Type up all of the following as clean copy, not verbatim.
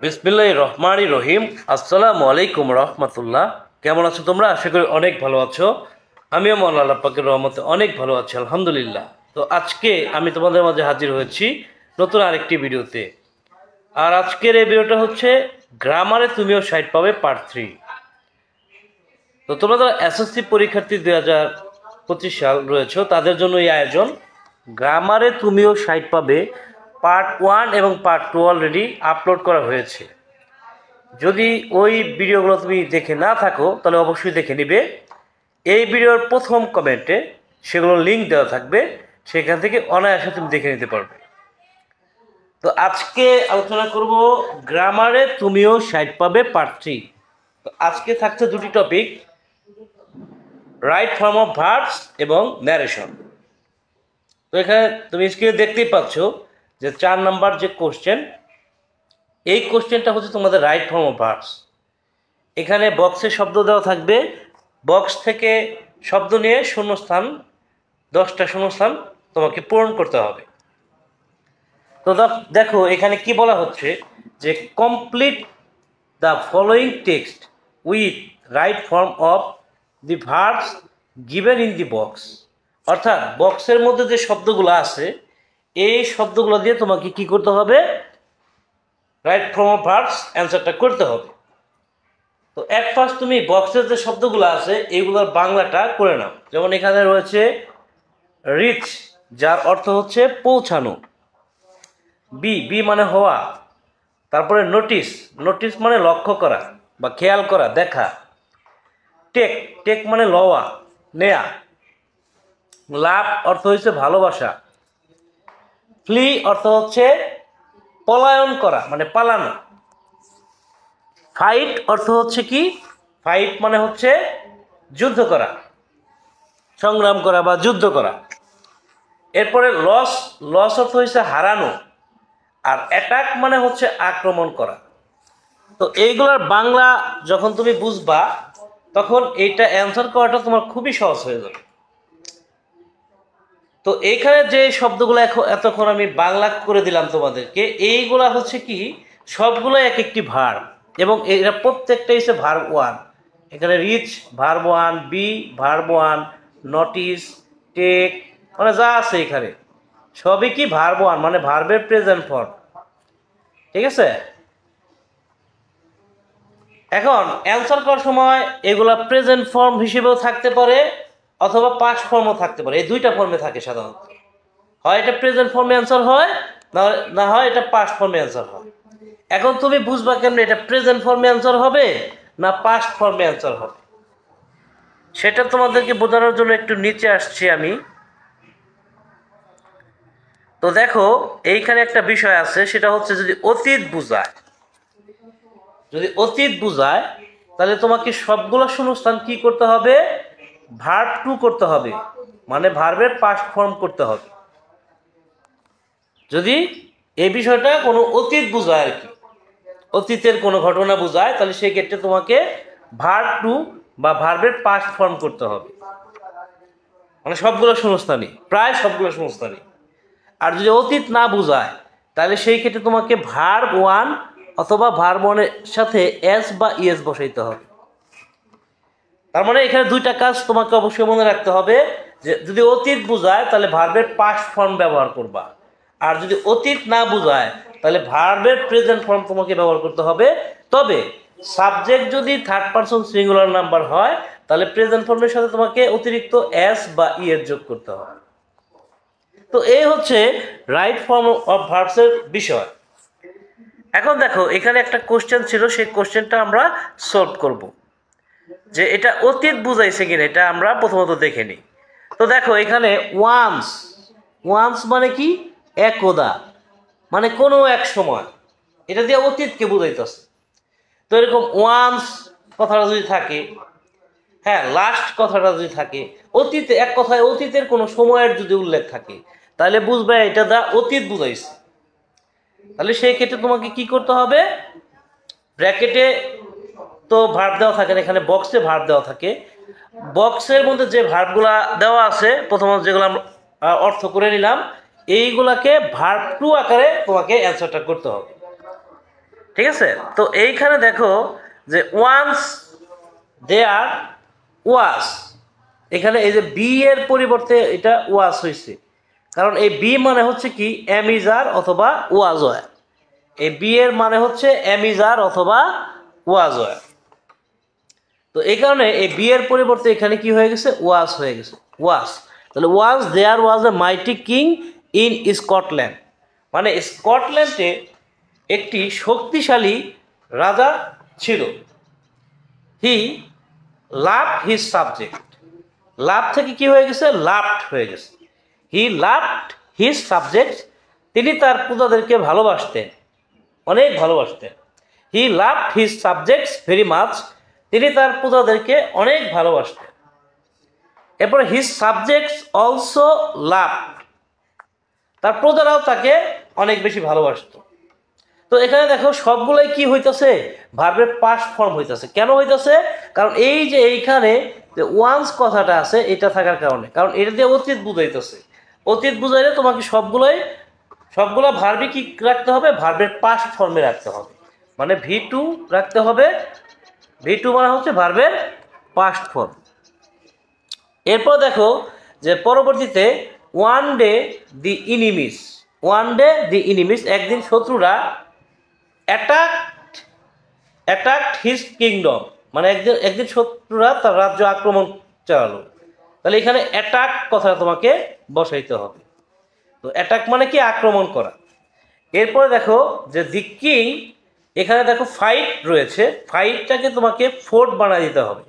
বিসমিল্লাহির রহমানির রহিম। আসসালামু আলাইকুম রহমতুল্লাহ। কেমন আছো তোমরা? আশা করি অনেক ভালো আছো। আমিও মওলা আল্লাহ পাকের রহমতে অনেক ভালো আছি, আলহামদুলিল্লাহ। তো আজকে আমি তোমাদের মাঝে হাজির হয়েছি নতুন আরেকটি ভিডিওতে। আর আজকের এই ভিডিওটা হচ্ছে গ্রামারে তুমিও 60 পাবে পার্ট 3। তো তোমরা যারা এসএসসি পরীক্ষার্থী 2025 সাল রয়েছে তাদের জন্য এই আয়োজন। গ্রামারে তুমিও 60 পাবে পার্ট 1 এবং পার্ট 2 অলরেডি আপলোড করা হয়েছে। যদি ওই ভিডিওগুলো তুমি দেখে না থাকো তাহলে অবশ্যই দেখে নিবে। এই ভিডিওর প্রথম কমেন্টে সেগুলোর লিঙ্ক দেওয়া থাকবে, সেখান থেকে অনায়াসে তুমি দেখে নিতে পারবে। তো আজকে আলোচনা করব গ্রামারে তুমিও 60 পাবে পার্ট 3। তো আজকে থাকছে দুটি topic, right form of verbs এবং ন্যারেশন। তো এখানে তুমি স্ক্রিনে দেখতেই পাচ্ছ যে 4 নাম্বার যে কোশ্চেন, এই কোশ্চেনটা হচ্ছে তোমাদের রাইট ফর্ম অফ ভার্বস। এখানে বক্সে শব্দ দেওয়া থাকবে, বক্স থেকে শব্দ নিয়ে শূন্যস্থান 10টা শূন্যস্থান তোমাকে পূরণ করতে হবে। তো দেখো এখানে কি বলা হচ্ছে যে complete the following text with right form of the verbs given in the box. অর্থাৎ বক্সের মধ্যে যে শব্দগুলো আছে এই শব্দগুলো দিয়ে তোমাকে কি করতে হবে? রাইট ফর্ম অফ ভার্বস অ্যান্সারটা করতে হবে। তো এক ফার্স্ট তুমি বক্সের যে শব্দগুলো আছে এইগুলোর বাংলাটা করে নাও। যেমন এখানে রয়েছে রিচ, যার অর্থ হচ্ছে পৌঁছানো। বি, বি মানে হওয়া। তারপরে নোটিস, নোটিস মানে লক্ষ্য করা বা খেয়াল করা, দেখা। টেক, টেক মানে লওয়া, নেয়া। লাভ অর্থ হচ্ছে ভালোবাসা। ফ্লি অর্থ হচ্ছে পলায়ন করা মানে পালানো। ফাইট অর্থ হচ্ছে কি? ফাইট মানে হচ্ছে যুদ্ধ করা, সংগ্রাম করা বা যুদ্ধ করা। এরপরে লস, লস অর্থ হচ্ছে হারানো। আর অ্যাটাক মানে হচ্ছে আক্রমণ করা। তো এইগুলোর বাংলা যখন তুমি বুঝবা তখন এইটা অ্যান্সার করাটা তোমার খুবই সহজ হয়ে যাবে। তো এইখানে যে শব্দগুলো এতক্ষণ আমি বাংলা করে দিলাম তোমাদেরকে, এইগুলা হচ্ছে কি সবগুলো এক একটি ভার্ব এবং এরা প্রত্যেকটা হচ্ছে ভার্ব 1। এখানে reach verb 1, be verb 1, notice, take মানে যা আছে এখানে সবই কি ভার্ব 1 মানে ভার্বের প্রেজেন্ট ফর্ম। ঠিক আছে? এখন অ্যান্সার করার সময় এগুলা প্রেজেন্ট ফর্ম হিসেবেও থাকতে পারে অথবা পাস্ট ফর্মও থাকতে পারে। এই দুইটা ফর্মে থাকে সাধারণত। হয় এটা প্রেজেন্ট ফর্মে অ্যান্সার হয়, না হয় এটা পাস্ট ফর্মে অ্যান্সার হয়। এখন তুমি বুঝবা কেমন এটা প্রেজেন্ট ফর্মে অ্যান্সার হবে না পাস্ট ফর্মে অ্যান্সার হবে, সেটা তোমাদেরকে বোঝানোর জন্য একটু নিচে আসছি আমি। তো দেখো এইখানে একটা বিষয় আছে, সেটা হচ্ছে যদি অতীত বুঝায়, যদি অতীত বুঝায় তাহলে তোমাকে সবগুলো শূন্যস্থান কি করতে হবে? ভার্ব 2 করতে হবে, মানে ভার্বের পাস্ট ফর্ম করতে হবে। যদি এই বিষয়টা কোনো অতীত বুঝায় আর কি, অতীতের কোনো ঘটনা বুঝায়, তাহলে সেই ক্ষেত্রে তোমাকে ভার্ব 2 বা ভার্বের পাস্ট ফর্ম করতে হবে, মানে সবগুলো শূন্যস্থানই, প্রায় সবগুলো শূন্যস্থানই। আর যদি অতীত না বুঝায় তাহলে সেই ক্ষেত্রে তোমাকে ভার্ব 1 অথবা ভার্ব 1 এর সাথে এস বা ইএস বসাইতে হবে। তার মানে এখানে দুইটা কাজ তোমাকে অবশ্যই মনে রাখতে হবে, যে যদি অতীত বুঝায় তাহলে ভার্বের পাস্ট ফর্ম ব্যবহার করবা, আর যদি অতীত না বুঝায় তাহলে ভার্বের প্রেজেন্ট ফর্ম তোমাকে ব্যবহার করতে হবে। তবে সাবজেক্ট যদি থার্ড পারসন সিঙ্গুলার নাম্বার হয় তাহলে প্রেজেন্ট ফর্মের সাথে তোমাকে অতিরিক্ত এস বা ই এর যোগ করতে হবে। তো এই হচ্ছে রাইট ফর্ম অফ ভার্বসের বিষয়। এখন দেখো এখানে একটা কোশ্চেন ছিল, সেই কোশ্চেনটা আমরা সলভ করব, যে এটা অতীত বুঝাইছে কিনা এটা আমরা প্রথমত দেখে নিই। তো দেখো এখানে ওয়ান্স, ওয়ান্স মানে কি? একদা, মানে কোনো এক সময়, এটা দিয়ে অতীতকে বুঝাইতেছে। তো এরকম ওয়ান্স কথাটা যদি থাকে, হ্যাঁ লাস্ট কথাটা যদি থাকে, অতীতে এক কথায় অতীতের কোনো সময়ের যদি উল্লেখ থাকে তাহলে বুঝবে এটা দা অতীত বুঝাইছে। তাহলে সেই ক্ষেত্রে তোমাকে কি করতে হবে? ব্র্যাকেটে তো ভার্ব দেওয়া থাকে না, এখানে বক্সে ভার্ব দেওয়া থাকে। বক্সের মধ্যে যে ভার্বগুলা দেওয়া আছে প্রথমত যেগুলো আমরা অর্থ করে নিলাম, এইগুলাকে ভার্ব 2 আকারে তোমাকে অ্যান্সারটা করতে হবে। ঠিক আছে? তো এইখানে দেখো যে ওয়ান্স দেয়ার ওয়াজ, এখানে এই যে বি এর পরিবর্তে এটা ওয়াজ হয়েছে, কারণ এই বি মানে হচ্ছে কি অ্যামিজার অথবা ওয়াজ ওয়ার। এই বি এর মানে হচ্ছে অ্যামিজার অথবা ওয়াজ ওয়ার। তো এই কারণে এই বি এর পরিবর্তে এখানে কি হয়ে গেছে, ওয়াজ হয়ে গেছে, ওয়াজ। তাহলে ওয়াজ দেয়ার ওয়াজ এ মাইটি কিং ইন স্কটল্যান্ড, মানে স্কটল্যান্ডে একটি শক্তিশালী রাজা ছিল। হি লাভ হিজ সাবজেক্ট, লাভ থেকে কি হয়ে গেছে, লাভড হয়ে গেছে। হি লাভড হিজ সাবজেক্ট, তিনি তার প্রজাদেরকে ভালোবাসতেন, অনেক ভালোবাসতেন। He loved his subjects very much, তিনি তার প্রজাদেরকে অনেক ভালোবাসতেন। এরপরে হিজ সাবজেক্টস অলসো লাভড, তার প্রজারাও তাকে অনেক বেশি ভালোবাসত। তো এখানে দেখো সবগুলোই কি হইতেছে, ভার্বের পাস্ট ফর্ম হইতেছে। কেন হইতেছে, কারণ এই যে এইখানে যে ওয়ান্স কথাটা আছে এটা থাকার কারণে, কারণ এটা দিয়ে অতীত বুঝাইতেছে। অতীত বুঝাইলে তোমাকে সবগুলা ভার্বই কি রাখতে হবে, ভার্বের পাস্ট ফর্মে রাখতে হবে, মানে V2 রাখতে হবে। V2 মানে হচ্ছে ভার্বের পাস্ট ফর্ম। এরপর দেখো যে পরবর্তীতে one day the ইনিমিস, one day the ইনিমিস, একদিন শত্রুরা অ্যাটাকড হিজ কিংডম, মানে একদিন শত্রুরা তার রাজ্য আক্রমণ চালালো। তাহলে এখানে অ্যাটাক কথা তোমাকে বসাইতে হবে। তো অ্যাটাক মানে কি, আক্রমণ করা। এরপরে দেখো যে দি কিং, এখানে দেখো ফাইট রয়েছে, ফাইটটাকে তোমাকে ফোর্ট বানাই দিতে হবে,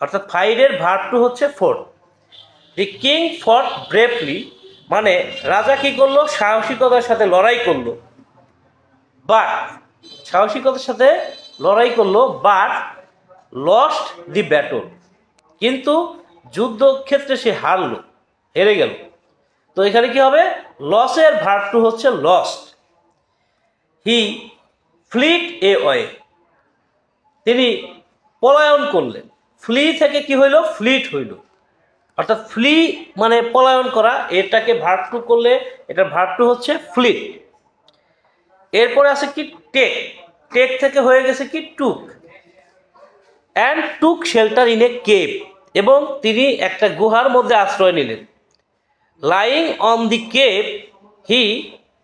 অর্থাৎ ফাইটের ভার্ব টু হচ্ছে ফোর্ট। দি কিং ফট ব্রেভলি, মানে রাজা কি করলো, সাহসিকতার সাথে লড়াই করলো। বাট, সাহসিকতার সাথে লড়াই করলো, বাট লস্ট দি ব্যাটল, কিন্তু যুদ্ধক্ষেত্রে সে হারলো, হেরে গেল। তো এখানে কি হবে, লসের ভার্ব টু হচ্ছে lost. He fled away, তিনি পলায়ন করলেন। ফ্লি থেকে কি হইল, ফ্লিট হইল, অর্থাৎ ফ্লি মানে পলায়ন করা, এটাকে ভার্ব টু করলে এটার ভার্ব টু হচ্ছে ফ্লিট। এরপরে আছে কি টেক, টেক থেকে হয়ে গেছে কি টুক। And took shelter in a cave, এবং তিনি একটা গুহার মধ্যে আশ্রয় নিলেন। Lying on the cave he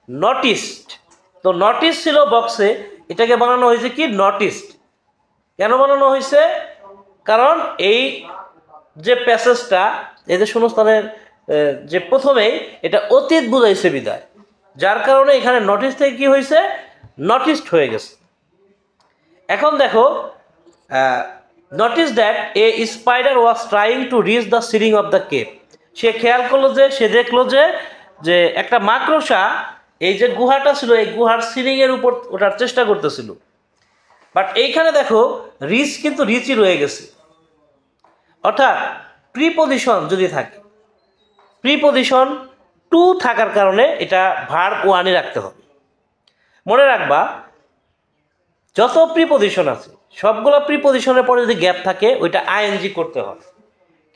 noticed, তো নোটিস ছিল বক্সে, এটাকে বানানো হয়েছে কি নটিসড। কেন বানানো হয়েছে, কারণ এই যে প্যাসেজটা, এই যে শূন্যস্থানের যে প্রথমেই এটা অতীত বুঝাইছে বিদায়, যার কারণে এখানে নোটিস থেকে কি হয়েছে, নটিসড হয়ে গেছে। এখন দেখো notice that a spider was trying to reach the ceiling of the cave, সে খেয়াল করলো যে, সে দেখলো যে একটা মাকড়সা এই যে গুহাটা ছিল, এই গুহার সিলিংয়ের উপর ওঠার চেষ্টা করতেছিল। বাট এইখানে দেখো রিচ কিন্তু রিচই রয়ে গেছে, অর্থাৎ প্রিপজিশন যদি থাকে, প্রিপজিশন টু থাকার কারণে এটা ভার্ব ওয়ানে রাখতে হবে। মনে রাখবা যত প্রিপজিশন আছে সবগুলো প্রিপজিশনের পরে যদি গ্যাপ থাকে ওইটা আইএনজি করতে হবে,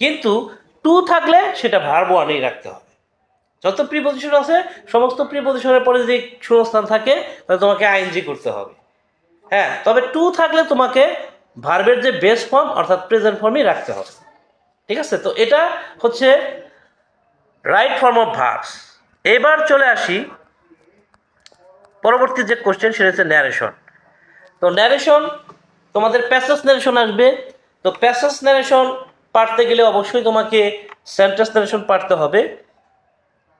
কিন্তু টু থাকলে সেটা ভার্ব ওয়ানেই রাখতে হবে। যত প্রিপজিশন আছে সমস্ত প্রিপজিশনের পরে যদি শূন্যস্থান থাকে তাহলে তোমাকে আইএনজি করতে হবে। হ্যাঁ, তবে টু থাকলে তোমাকে ভার্বের যে বেস ফর্ম অর্থাৎ প্রেজেন্ট ফর্মই রাখতে হবে। ঠিক আছে, তো এটা হচ্ছে রাইট ফর্ম অফ ভার্বস। এবার চলে আসি পরবর্তী যে কোশ্চেন, সেটা হচ্ছে ন্যারেশন। তো ন্যারেশন, তোমাদের প্যাসেজ ন্যারেশন আসবে। তো প্যাসেজ ন্যারেশন পারতে গেলে অবশ্যই তোমাকে সেন্টেন্স ন্যারেশন পারতে হবে।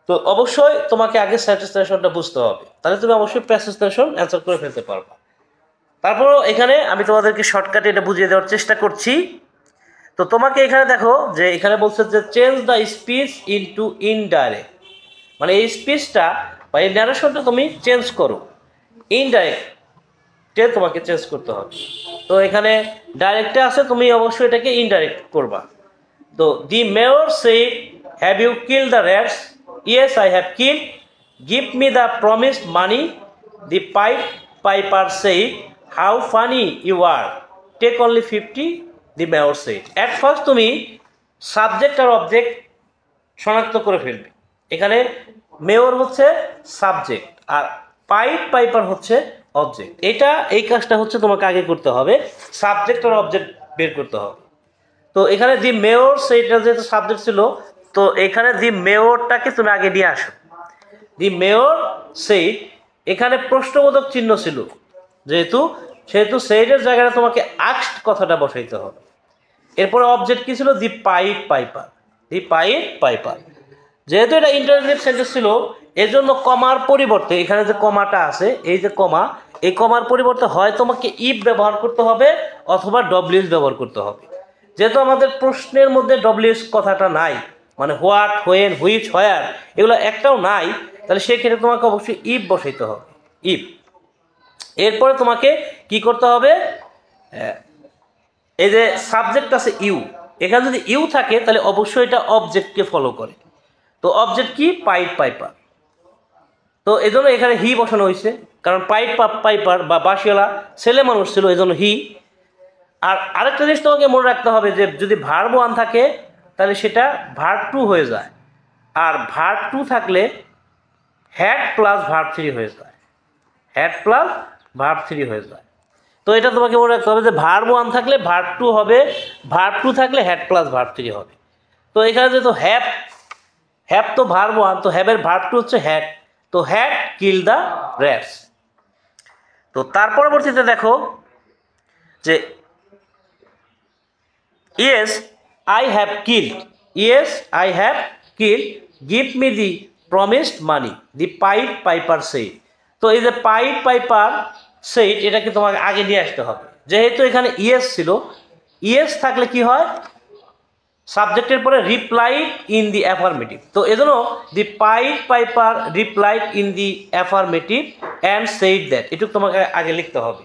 তো অবশ্যই তোমাকে আগে সেন্টেন্স ন্যারেশনটা বুঝতে হবে, তাহলে তুমি অবশ্যই প্যাসেজ ন্যারেশন অ্যান্সার করে ফেলতে পারবা। তারপরও এখানে আমি তোমাদেরকে শর্টকাটে এটা বুঝিয়ে দেওয়ার চেষ্টা করছি। তো তোমাকে এখানে দেখো যে এখানে বলছে যে change the speech into indirect, মানে এই স্পিচটা বা এই ন্যারেশনটা তুমি চেঞ্জ করো, ইনডাইরেক্টে তোমাকে চেঞ্জ করতে হবে। তো এখানে ডাইরেক্টে আছে, তুমি অবশ্যই এটাকে ইনডাইরেক্ট করবা। তো the mayor said have you kill the rats, yes I have kill, give me the promised money, the piper said how funny you are, take only 50, the mayor said. At first তুমি subject আর object শনাক্ত করে ফেলবে। এখানে mayor হচ্ছে subject আর piper হচ্ছে object. এই কাজটা হচ্ছে তোমাকে আগে করতে হবে, সাবজেক্ট আর অবজেক্ট বের করতে হবে। তো এখানে দি মেয়র সেইটা যেহেতু সাবজেক্ট ছিল, তো এখানে দি মেয়রটাকে তুমি আগে নিয়ে আসো। দি মেয়র সেইড, এখানে প্রশ্নবোধক চিহ্ন ছিল, সেহেতু সেইডের জায়গায় তোমাকে আস্কড কথাটা বসাইতে হবে। এরপরে অবজেক্ট কি ছিল? দি পাইড পাইপার। দি পাইড পাইপার, যেহেতু এটা ইন্টারোগেটিভ সেন্টেন্স ছিল, এজন্য কমার পরিবর্তে এখানে যে কমাটা আছে, এই যে কমা, এই কমার পরিবর্তে হয় তোমাকে ইফ ব্যবহার করতে হবে অথবা ডব্লিউএস ব্যবহার করতে হবে। যেহেতু আমাদের প্রশ্নের মধ্যে ডব্লিউএস কথাটা নাই, মানে হোয়াট, হোয়েন, হুইচ, হোয়ার এগুলো একটাও নাই, তাহলে সেক্ষেত্রে তোমাকে অবশ্যই ইফ বসাইতে হবে, ইফ। এরপরে তোমাকে কি করতে হবে? এই যে সাবজেক্ট আছে ইউ, এখানে যদি ইউ থাকে তাহলে অবশ্যই এটা অবজেক্টকে ফলো করে। তো অবজেক্ট কি? Pied piper. তো এই জন্য এখানে হি বসানো হয়েছে, কারণ পাইড পাইপার বা বাঁশিওয়ালা ছেলে মানুষ ছিল, এই জন্য হি। আর আরেকটা জিনিস তোমাকে মনে রাখতে হবে যে যদি ভার্ব 1 থাকে তাহলে সেটা ভার্ব 2 হয়ে যায়, আর ভার্ব 2 থাকলে হ্যাড প্লাস ভার্ব 3 হয়ে যায়, হ্যাড প্লাস ভার্ব 3 হয়ে যায়। তো এটা তোমাকে মনে রাখতে হবে যে ভার্ব 1 থাকলে ভার্ব 2 হবে, ভার্ব 2 থাকলে হ্যাড প্লাস ভার্ব 3 হবে। তো এখানে যেহেতু হ্যাভ তো ভার্ব 1, তো হ্যাভের ভার্ব 2 হচ্ছে হ্যাড, তো হ্যাড কিল দ্য র্যাটস। তো তার পরবর্তীতে দেখো যে yes I have killed, yes I have killed, give me the promised money, the pied piper said. তো এই যে পাইড পাইপার সেইড, এটাকে তোমাকে আগে নিয়ে আসতে হবে। যেহেতু এখানে ইয়েস ছিল, ইয়েস থাকলে কি হয়? সাবজেক্টের পরে রিপ্লাইড ইন দি অ্যাফার্মেটিভ। তো এজন্য the pied piper replied in the affirmative and said that, এটুকু তোমাকে আগে লিখতে হবে।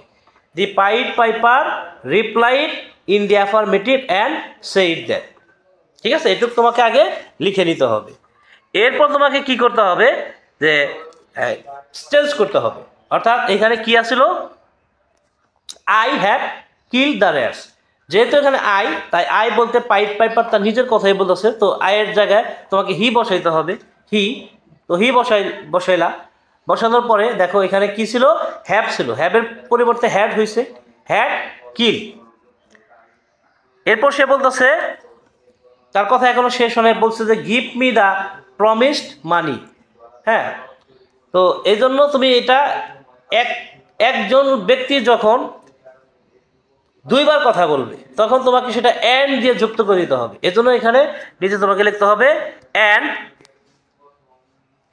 The pied piper replied in the affirmative and said that. ঠিক আছে, এটুকু তোমাকে আগে লিখে নিতে হবে। এরপর তোমাকে কি করতে হবে? যে চেঞ্জ করতে হবে, অর্থাৎ এখানে কি আসছিল? I have killed the rats. যেহেতু এখানে আই, তাই আই বলতে পাইড পাইপার তার নিজের কথাই বলতেছে, তো আয়ের জায়গায় তোমাকে হি বসাইতে হবে, হি। তো হি বসাইলা, বসানোর পরে দেখো এখানে কি ছিল? হ্যাভ ছিল, হ্যাভের পরিবর্তে হ্যাড হয়েছে, হ্যাড কিল। এরপর সে বলতেছে, তার কথা এখনো শেষ হয়, বলছে যে গিভ মি দ্য প্রমিসড মানি। হ্যাঁ, তো এই জন্য তুমি এটা একজন ব্যক্তি যখন দুইবার কথা বলবে তখন তোমাকে সেটা অ্যান্ড দিয়ে যুক্ত করে দিতে হবে। এজন্য এখানে নিচে তোমাকে লিখতে হবে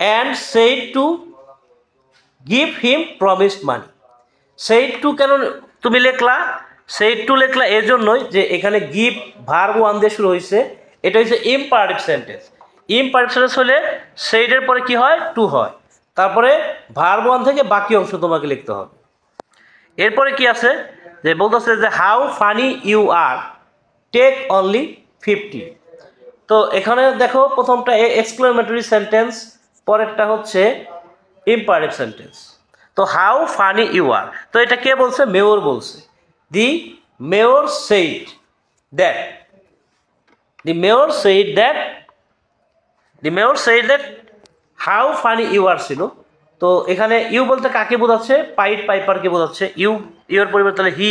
and said to give him promised money. Said to কেন তুমি লিখলা? সেইড টু লিখলা এর জন্যই যে এখানে গিভ ভার্ব 1 দিয়ে শুরু হয়েছে, এটা হচ্ছে ইম্পারেটিভ সেন্টেন্স। ইম্পারেটিভ সেন্টেন্স হলে সেইডের পরে কি হয়? টু হয়, তারপরে ভার্ব 1 থেকে বাকি অংশ তোমাকে লিখতে হবে। এরপরে কি আছে? যে বলতেছে যে how funny you are, take only 50। তো এখানে দেখো প্রথমটা এক্সক্লেমেটরি সেন্টেন্স, পরেরটা হচ্ছে ইম্পারেটিভ সেন্টেন্স। তো হাউ ফানি ইউ আর, তো এটা কে বলছে? মেয়র বলছে। The mayor said that, the mayor said that, the mayor said that how funny you are ছিল। তো এখানে ইউ বলতে কাকে বোঝাচ্ছে? পাইড পাইপারকে বোঝাচ্ছে। ইউর পরিবর্তে হি।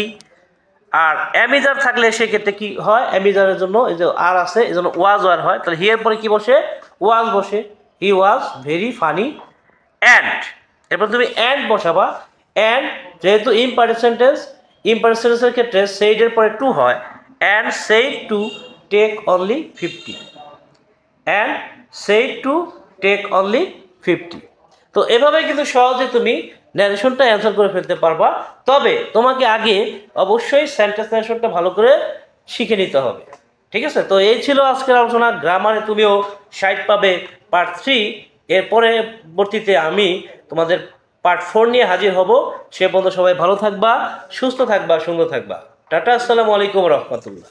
আর অ্যামিজার থাকলে সেক্ষেত্রে কি হয়? অ্যামিজারের জন্য এই যে আর আছে, এই জন্য ওয়াজ ওয়ার হয়, তাহলে হি এর পরে কি বসে? ওয়াজ বসে। He was very funny and, এরপর তুমি অ্যান্ড বসাবা। অ্যান্ড যেহেতু ইম্পারেটিভ সেন্টেন্সের ক্ষেত্রে সেইডের পরে টু হয়, and said to take only 50, and said to take only 50। তো এভাবে কিন্তু সহজে তুমি ন্যারেশনটা অ্যান্সার করে ফেলতে পারবা। তবে তোমাকে আগে অবশ্যই সেন্টেন্স ন্যারেশনটা ভালো করে শিখে নিতে হবে। ঠিক আছে, তো এই ছিল আজকের আলোচনা। গ্রামারে তুমিও 60 পাবে পার্ট 3। এর পরবর্তীতে আমি তোমাদের পার্ট 4 নিয়ে হাজির হব। সে পর্যন্ত সবাই ভালো থাকবা, সুস্থ থাকবা, সুন্দর থাকবা। টাটা, আসসালামু আলাইকুম রহমতুল্লাহ।